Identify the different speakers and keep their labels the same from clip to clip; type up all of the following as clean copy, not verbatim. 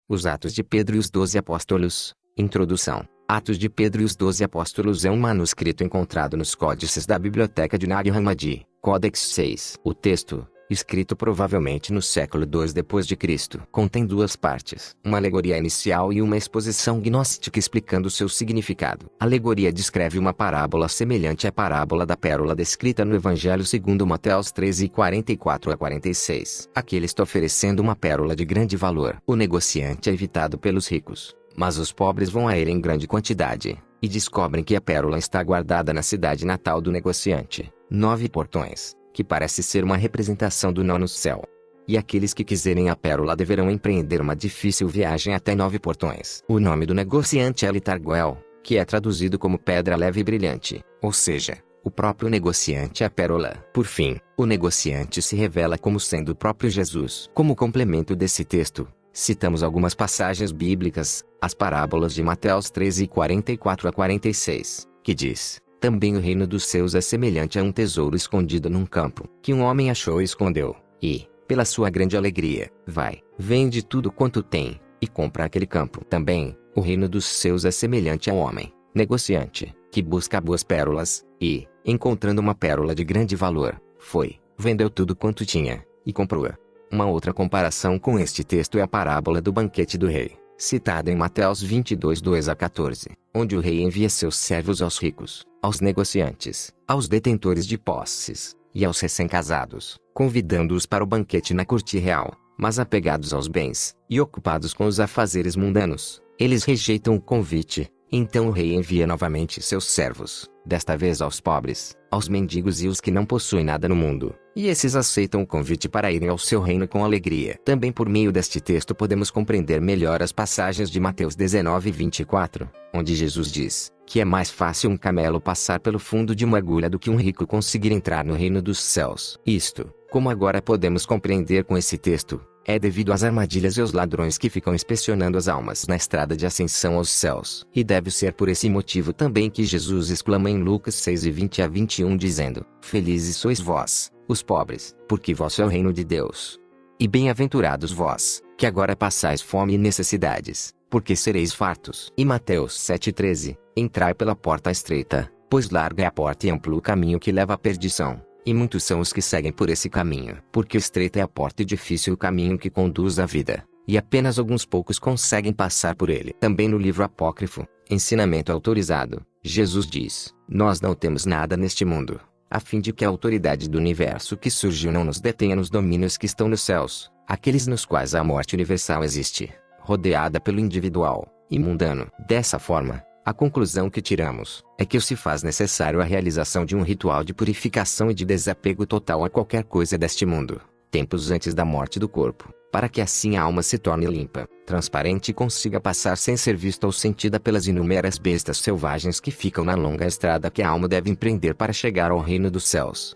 Speaker 1: Os Atos de Pedro e os 12 Apóstolos. Introdução. Atos de Pedro e os 12 Apóstolos é um manuscrito encontrado nos códices da Biblioteca de Nag Hammadi, Codex 6. O texto, escrito provavelmente no século II depois de Cristo, contém duas partes, uma alegoria inicial e uma exposição gnóstica explicando seu significado. A alegoria descreve uma parábola semelhante à parábola da pérola descrita no Evangelho segundo Mateus 13, 44 a 46. Aqui ele está oferecendo uma pérola de grande valor. O negociante é evitado pelos ricos, mas os pobres vão a ele em grande quantidade, e descobrem que a pérola está guardada na cidade natal do negociante, 9 portões, que parece ser uma representação do nono céu. E aqueles que quiserem a pérola deverão empreender uma difícil viagem até 9 portões. O nome do negociante é Litarguel, que é traduzido como pedra leve e brilhante, ou seja, o próprio negociante é a pérola. Por fim, o negociante se revela como sendo o próprio Jesus. Como complemento desse texto, citamos algumas passagens bíblicas, as parábolas de Mateus 13, 44 a 46, que diz: também o reino dos céus é semelhante a um tesouro escondido num campo, que um homem achou e escondeu, e, pela sua grande alegria, vai, vende tudo quanto tem, e compra aquele campo. Também, o reino dos céus é semelhante a um homem, negociante, que busca boas pérolas, e, encontrando uma pérola de grande valor, foi, vendeu tudo quanto tinha, e comprou-a. Uma outra comparação com este texto é a parábola do banquete do rei, citada em Mateus 22, 2 a 14, onde o rei envia seus servos aos ricos, aos negociantes, aos detentores de posses, e aos recém-casados, convidando-os para o banquete na corte real, mas apegados aos bens, e ocupados com os afazeres mundanos, eles rejeitam o convite. Então o rei envia novamente seus servos, desta vez aos pobres, aos mendigos e os que não possuem nada no mundo, e esses aceitam o convite para irem ao seu reino com alegria. Também por meio deste texto podemos compreender melhor as passagens de Mateus 19, 24, onde Jesus diz que é mais fácil um camelo passar pelo fundo de uma agulha do que um rico conseguir entrar no reino dos céus. Isto, como agora podemos compreender com esse texto, é devido às armadilhas e aos ladrões que ficam inspecionando as almas na estrada de ascensão aos céus. E deve ser por esse motivo também que Jesus exclama em Lucas 6, 20 a 21 dizendo: felizes sois vós, os pobres, porque vosso é o reino de Deus. E bem-aventurados vós, que agora passais fome e necessidades, porque sereis fartos. E Mateus 7,13, entrai pela porta estreita, pois larga é a porta e amplo o caminho que leva à perdição, e muitos são os que seguem por esse caminho. Porque estreita é a porta e difícil o caminho que conduz à vida, e apenas alguns poucos conseguem passar por ele. Também no livro apócrifo, Ensinamento Autorizado, Jesus diz: nós não temos nada neste mundo, a fim de que a autoridade do universo que surgiu não nos detenha nos domínios que estão nos céus, aqueles nos quais a morte universal existe, rodeada pelo individual e mundano. Dessa forma, a conclusão que tiramos é que se faz necessário a realização de um ritual de purificação e de desapego total a qualquer coisa deste mundo, tempos antes da morte do corpo, para que assim a alma se torne limpa, transparente e consiga passar sem ser vista ou sentida pelas inúmeras bestas selvagens que ficam na longa estrada que a alma deve empreender para chegar ao reino dos céus.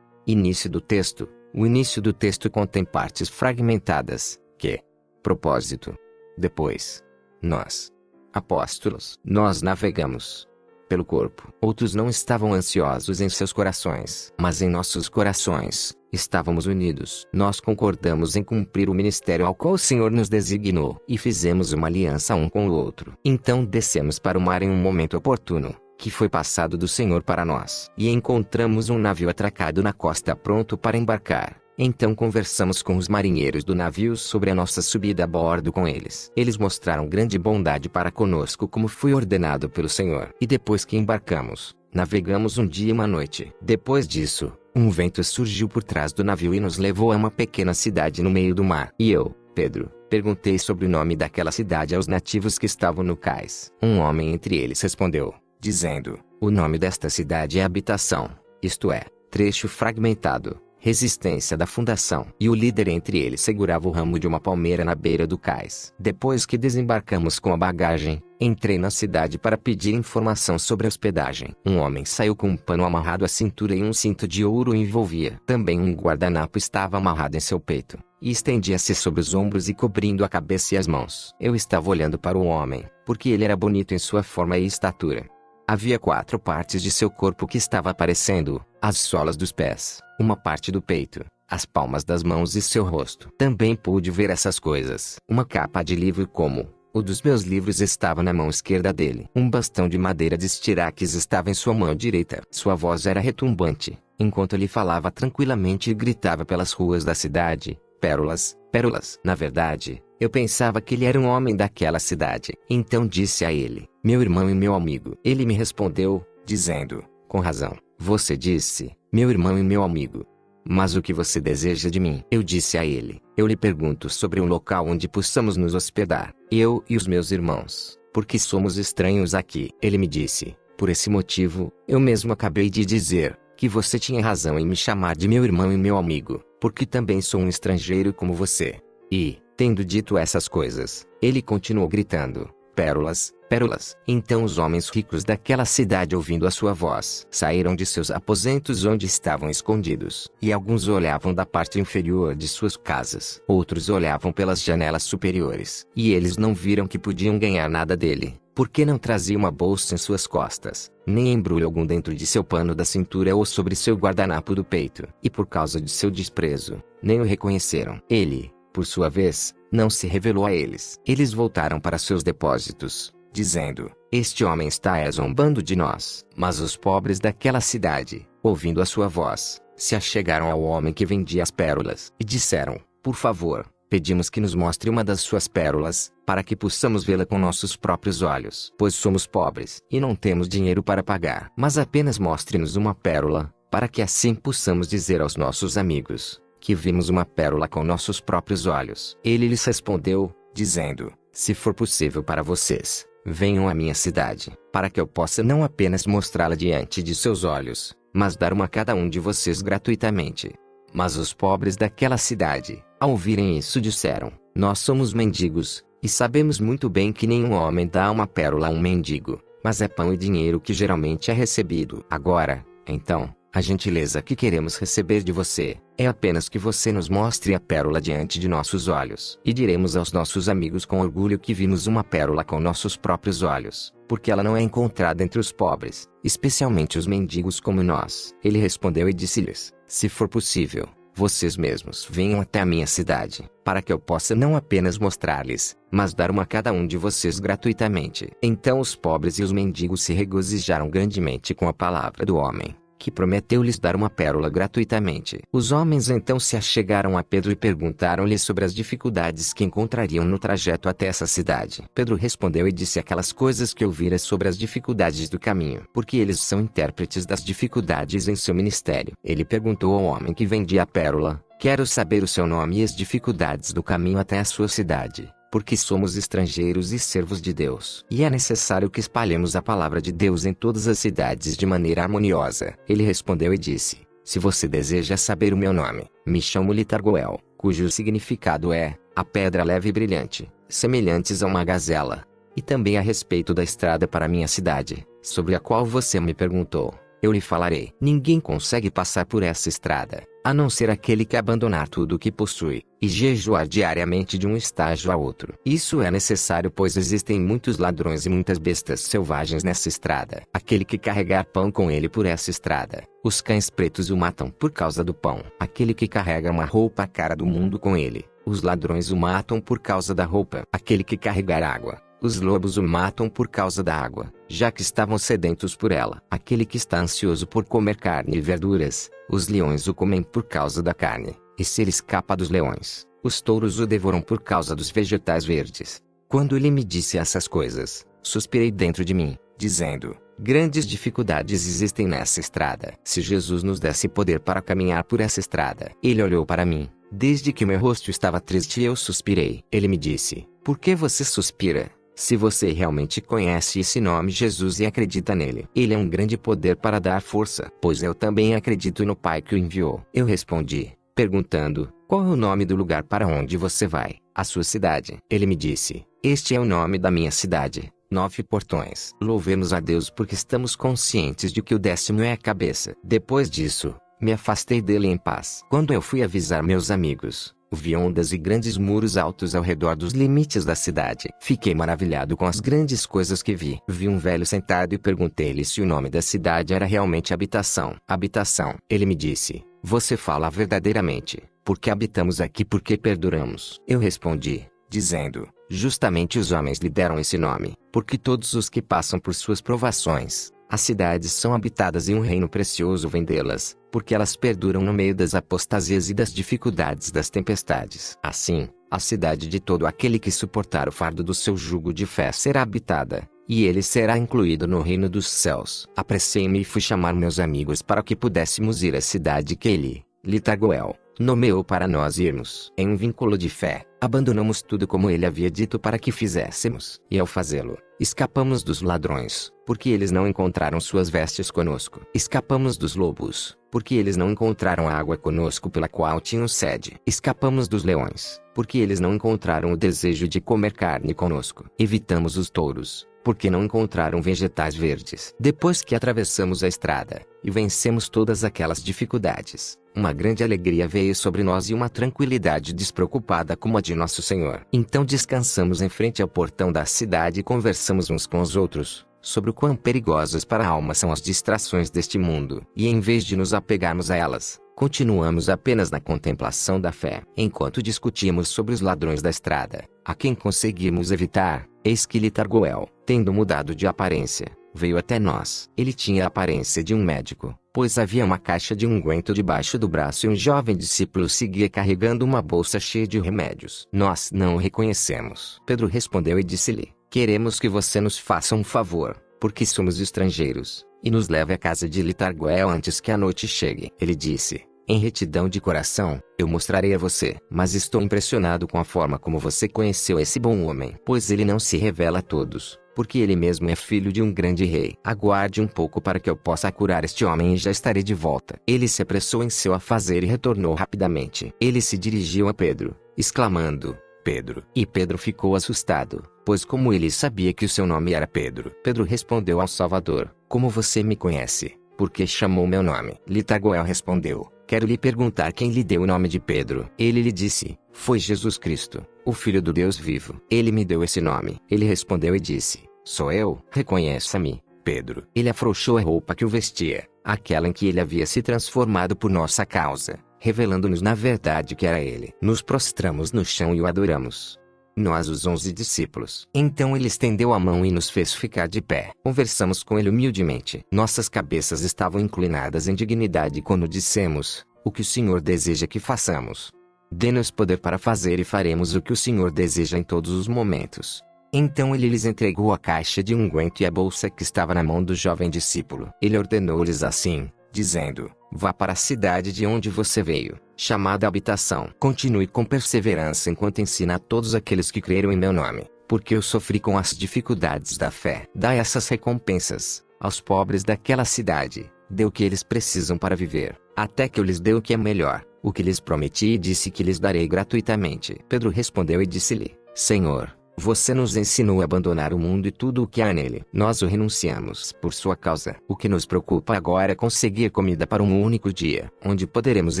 Speaker 1: Início do texto. O início do texto contém partes fragmentadas, que, propósito. Depois, nós, apóstolos, nós navegamos pelo corpo. Outros não estavam ansiosos em seus corações, mas em nossos corações estávamos unidos. Nós concordamos em cumprir o ministério ao qual o Senhor nos designou, e fizemos uma aliança um com o outro. Então descemos para o mar em um momento oportuno, que foi passado do Senhor para nós, e encontramos um navio atracado na costa pronto para embarcar. Então conversamos com os marinheiros do navio sobre a nossa subida a bordo com eles. Eles mostraram grande bondade para conosco como foi ordenado pelo Senhor. E depois que embarcamos, navegamos um dia e uma noite. Depois disso, um vento surgiu por trás do navio e nos levou a uma pequena cidade no meio do mar. E eu, Pedro, perguntei sobre o nome daquela cidade aos nativos que estavam no cais. Um homem entre eles respondeu, dizendo: o nome desta cidade é Habitação, isto é, trecho fragmentado, resistência da fundação. E o líder entre eles segurava o ramo de uma palmeira na beira do cais. Depois que desembarcamos com a bagagem, entrei na cidade para pedir informação sobre a hospedagem. Um homem saiu com um pano amarrado à cintura e um cinto de ouro o envolvia. Também um guardanapo estava amarrado em seu peito, e estendia-se sobre os ombros e cobrindo a cabeça e as mãos. Eu estava olhando para o homem, porque ele era bonito em sua forma e estatura. Havia 4 partes de seu corpo que estava aparecendo: as solas dos pés, uma parte do peito, as palmas das mãos e seu rosto. Também pude ver essas coisas. Uma capa de livro como o dos meus livros estava na mão esquerda dele. Um bastão de madeira de estiraques estava em sua mão direita. Sua voz era retumbante, enquanto ele falava tranquilamente e gritava pelas ruas da cidade: pérolas, pérolas. Na verdade, eu pensava que ele era um homem daquela cidade. Então disse a ele: meu irmão e meu amigo. Ele me respondeu, dizendo: com razão, você disse, meu irmão e meu amigo. Mas o que você deseja de mim? Eu disse a ele: eu lhe pergunto sobre um local onde possamos nos hospedar, eu e os meus irmãos, porque somos estranhos aqui. Ele me disse: por esse motivo, eu mesmo acabei de dizer que você tinha razão em me chamar de meu irmão e meu amigo, porque também sou um estrangeiro como você. E, tendo dito essas coisas, ele continuou gritando: pérolas, pérolas. Então os homens ricos daquela cidade, ouvindo a sua voz, saíram de seus aposentos onde estavam escondidos. E alguns olhavam da parte inferior de suas casas. Outros olhavam pelas janelas superiores. E eles não viram que podiam ganhar nada dele, porque não trazia uma bolsa em suas costas, nem embrulho algum dentro de seu pano da cintura ou sobre seu guardanapo do peito. E por causa de seu desprezo, nem o reconheceram. Ele, por sua vez, não se revelou a eles. Eles voltaram para seus depósitos, dizendo: este homem está zombando de nós. Mas os pobres daquela cidade, ouvindo a sua voz, se achegaram ao homem que vendia as pérolas, e disseram: por favor, pedimos que nos mostre uma das suas pérolas, para que possamos vê-la com nossos próprios olhos. Pois somos pobres, e não temos dinheiro para pagar. Mas apenas mostre-nos uma pérola, para que assim possamos dizer aos nossos amigos que vimos uma pérola com nossos próprios olhos. Ele lhes respondeu, dizendo: se for possível para vocês, venham à minha cidade, para que eu possa não apenas mostrá-la diante de seus olhos, mas dar uma a cada um de vocês gratuitamente. Mas os pobres daquela cidade, ao ouvirem isso, disseram: nós somos mendigos, e sabemos muito bem que nenhum homem dá uma pérola a um mendigo, mas é pão e dinheiro que geralmente é recebido. Agora, então, a gentileza que queremos receber de você é apenas que você nos mostre a pérola diante de nossos olhos. E diremos aos nossos amigos com orgulho que vimos uma pérola com nossos próprios olhos, porque ela não é encontrada entre os pobres, especialmente os mendigos como nós. Ele respondeu e disse-lhes: se for possível, vocês mesmos venham até a minha cidade, para que eu possa não apenas mostrar-lhes, mas dar uma a cada um de vocês gratuitamente. Então os pobres e os mendigos se regozijaram grandemente com a palavra do homem, que prometeu lhes dar uma pérola gratuitamente. Os homens então se achegaram a Pedro e perguntaram-lhe sobre as dificuldades que encontrariam no trajeto até essa cidade. Pedro respondeu e disse aquelas coisas que ouvira sobre as dificuldades do caminho, porque eles são intérpretes das dificuldades em seu ministério. Ele perguntou ao homem que vendia a pérola: quero saber o seu nome e as dificuldades do caminho até a sua cidade, porque somos estrangeiros e servos de Deus. E é necessário que espalhemos a palavra de Deus em todas as cidades de maneira harmoniosa. Ele respondeu e disse: se você deseja saber o meu nome, me chamo Litargoel, cujo significado é a pedra leve e brilhante, semelhantes a uma gazela. E também a respeito da estrada para minha cidade, sobre a qual você me perguntou, eu lhe falarei. Ninguém consegue passar por essa estrada, a não ser aquele que abandonar tudo o que possui, e jejuar diariamente de um estágio a outro. Isso é necessário, pois existem muitos ladrões e muitas bestas selvagens nessa estrada. Aquele que carregar pão com ele por essa estrada, os cães pretos o matam por causa do pão. Aquele que carrega uma roupa cara do mundo com ele, os ladrões o matam por causa da roupa. Aquele que carregar água, os lobos o matam por causa da água, já que estavam sedentos por ela. Aquele que está ansioso por comer carne e verduras, os leões o comem por causa da carne, e se ele escapa dos leões, os touros o devoram por causa dos vegetais verdes. Quando ele me disse essas coisas, suspirei dentro de mim, dizendo: grandes dificuldades existem nessa estrada. Se Jesus nos desse poder para caminhar por essa estrada. Ele olhou para mim, desde que meu rosto estava triste, e eu suspirei. Ele me disse: por que você suspira? Se você realmente conhece esse nome Jesus e acredita nele, ele é um grande poder para dar força, pois eu também acredito no Pai que o enviou. Eu respondi, perguntando: qual é o nome do lugar para onde você vai? A sua cidade. Ele me disse: este é o nome da minha cidade, 9 Portões. Louvemos a Deus porque estamos conscientes de que o 10º é a cabeça. Depois disso, me afastei dele em paz. Quando eu fui avisar meus amigos, vi ondas e grandes muros altos ao redor dos limites da cidade. Fiquei maravilhado com as grandes coisas que vi. Vi um velho sentado e perguntei-lhe se o nome da cidade era realmente Habitação. Habitação. Ele me disse: Você fala verdadeiramente, porque habitamos aqui porque perduramos. Eu respondi, dizendo, justamente os homens lhe deram esse nome, porque todos os que passam por suas provações, as cidades são habitadas e um reino precioso vem delas, porque elas perduram no meio das apostasias e das dificuldades das tempestades. Assim, a cidade de todo aquele que suportar o fardo do seu jugo de fé será habitada, e ele será incluído no reino dos céus. Apressei-me e fui chamar meus amigos para que pudéssemos ir à cidade que ele, Litagoel, nomeou para nós irmos. Em um vínculo de fé, abandonamos tudo como ele havia dito para que fizéssemos. E ao fazê-lo, escapamos dos ladrões, porque eles não encontraram suas vestes conosco. Escapamos dos lobos, porque eles não encontraram a água conosco pela qual tinham sede. Escapamos dos leões, porque eles não encontraram o desejo de comer carne conosco. Evitamos os touros, porque não encontraram vegetais verdes. Depois que atravessamos a estrada, e vencemos todas aquelas dificuldades, uma grande alegria veio sobre nós e uma tranquilidade despreocupada como a de nosso Senhor. Então descansamos em frente ao portão da cidade e conversamos uns com os outros, sobre o quão perigosas para a alma são as distrações deste mundo. E em vez de nos apegarmos a elas, continuamos apenas na contemplação da fé. Enquanto discutíamos sobre os ladrões da estrada, a quem conseguimos evitar, eis que Litargoel, tendo mudado de aparência, veio até nós. Ele tinha a aparência de um médico, pois havia uma caixa de unguento debaixo do braço e um jovem discípulo seguia carregando uma bolsa cheia de remédios. Nós não o reconhecemos. Pedro respondeu e disse-lhe, queremos que você nos faça um favor, porque somos estrangeiros, e nos leve à casa de Litargoel antes que a noite chegue. Ele disse, em retidão de coração, eu mostrarei a você, mas estou impressionado com a forma como você conheceu esse bom homem, pois ele não se revela a todos, porque ele mesmo é filho de um grande rei. Aguarde um pouco para que eu possa curar este homem e já estarei de volta. Ele se apressou em seu afazer e retornou rapidamente. Ele se dirigiu a Pedro, exclamando, Pedro. E Pedro ficou assustado, pois como ele sabia que o seu nome era Pedro. Pedro respondeu ao Salvador, como você me conhece? Porque chamou meu nome? Litargoel respondeu, quero lhe perguntar quem lhe deu o nome de Pedro. Ele lhe disse, foi Jesus Cristo, o Filho do Deus vivo. Ele me deu esse nome. Ele respondeu e disse, sou eu. Reconheça-me, Pedro. Ele afrouxou a roupa que o vestia, aquela em que ele havia se transformado por nossa causa, revelando-nos na verdade que era ele. Nos prostramos no chão e o adoramos. Nós os 11 discípulos. Então ele estendeu a mão e nos fez ficar de pé. Conversamos com ele humildemente. Nossas cabeças estavam inclinadas em dignidade quando dissemos, o que o Senhor deseja que façamos. Dê-nos poder para fazer e faremos o que o Senhor deseja em todos os momentos. Então ele lhes entregou a caixa de unguento e a bolsa que estava na mão do jovem discípulo. Ele ordenou-lhes assim, dizendo, vá para a cidade de onde você veio, chamada habitação. Continue com perseverança enquanto ensina a todos aqueles que creram em meu nome, porque eu sofri com as dificuldades da fé. Dá essas recompensas aos pobres daquela cidade, dê o que eles precisam para viver, até que eu lhes dê o que é melhor, o que lhes prometi e disse que lhes darei gratuitamente. Pedro respondeu e disse-lhe, Senhor, você nos ensinou a abandonar o mundo e tudo o que há nele. Nós o renunciamos por sua causa. O que nos preocupa agora é conseguir comida para um único dia, onde poderemos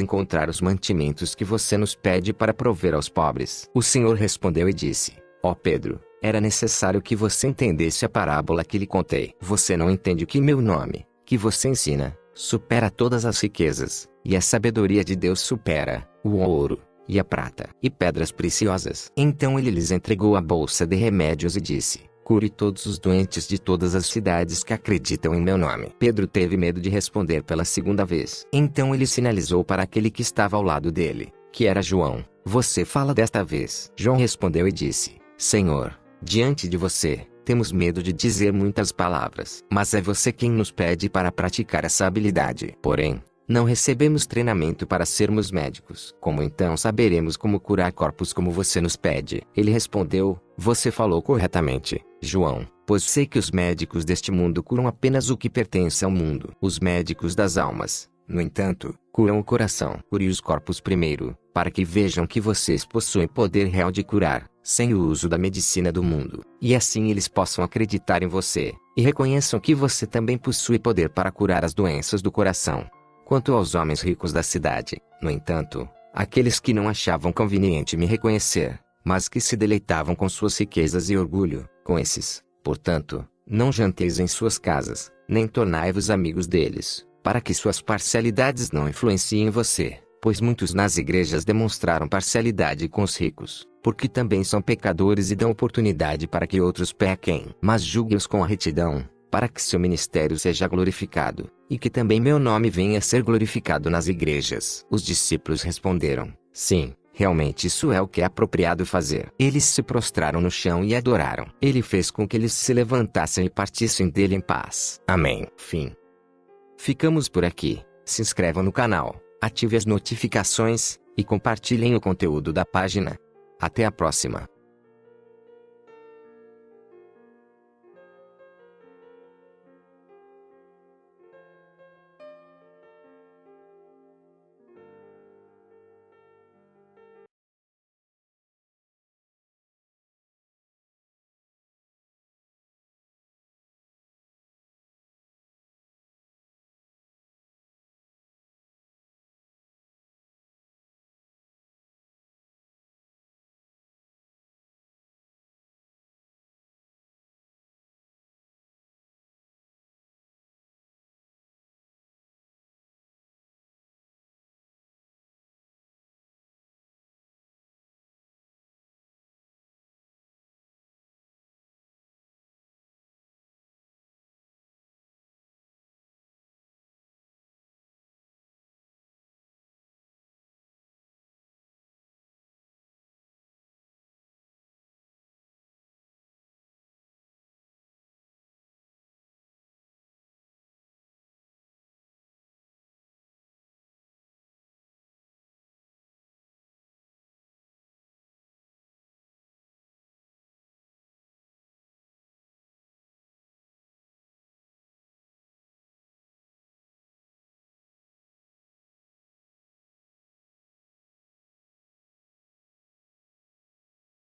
Speaker 1: encontrar os mantimentos que você nos pede para prover aos pobres. O Senhor respondeu e disse, ó Pedro, era necessário que você entendesse a parábola que lhe contei. Você não entende que meu nome, que você ensina, supera todas as riquezas, e a sabedoria de Deus supera o ouro, e a prata, e pedras preciosas. Então ele lhes entregou a bolsa de remédios e disse, cure todos os doentes de todas as cidades que acreditam em meu nome. Pedro teve medo de responder pela segunda vez. Então ele sinalizou para aquele que estava ao lado dele, que era João, você fala desta vez. João respondeu e disse, Senhor, diante de você, temos medo de dizer muitas palavras. Mas é você quem nos pede para praticar essa habilidade. Porém, não recebemos treinamento para sermos médicos. Como então saberemos como curar corpos como você nos pede? Ele respondeu, você falou corretamente, João, pois sei que os médicos deste mundo curam apenas o que pertence ao mundo. Os médicos das almas, no entanto, curam o coração. Cure os corpos primeiro, para que vejam que vocês possuem poder real de curar, sem o uso da medicina do mundo. E assim eles possam acreditar em você, e reconheçam que você também possui poder para curar as doenças do coração. Quanto aos homens ricos da cidade, no entanto, aqueles que não achavam conveniente me reconhecer, mas que se deleitavam com suas riquezas e orgulho, com esses, portanto, não janteis em suas casas, nem tornai-vos amigos deles, para que suas parcialidades não influenciem você, pois muitos nas igrejas demonstraram parcialidade com os ricos, porque também são pecadores e dão oportunidade para que outros pequem. Mas julgue-os com a retidão, para que seu ministério seja glorificado, e que também meu nome venha a ser glorificado nas igrejas. Os discípulos responderam: sim, realmente isso é o que é apropriado fazer. Eles se prostraram no chão e adoraram. Ele fez com que eles se levantassem e partissem dele em paz. Amém. Fim. Ficamos por aqui. Se inscrevam no canal, ative as notificações, e compartilhem o conteúdo da página. Até a próxima.